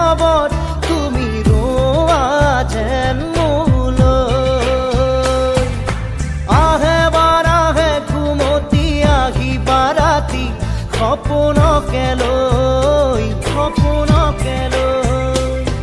শৈশৱত তুমি ৰোৱা যেন মোলৈ আহে বাৰাহে ঘুমতি আহিবা ৰাতি সপোনকে লৈ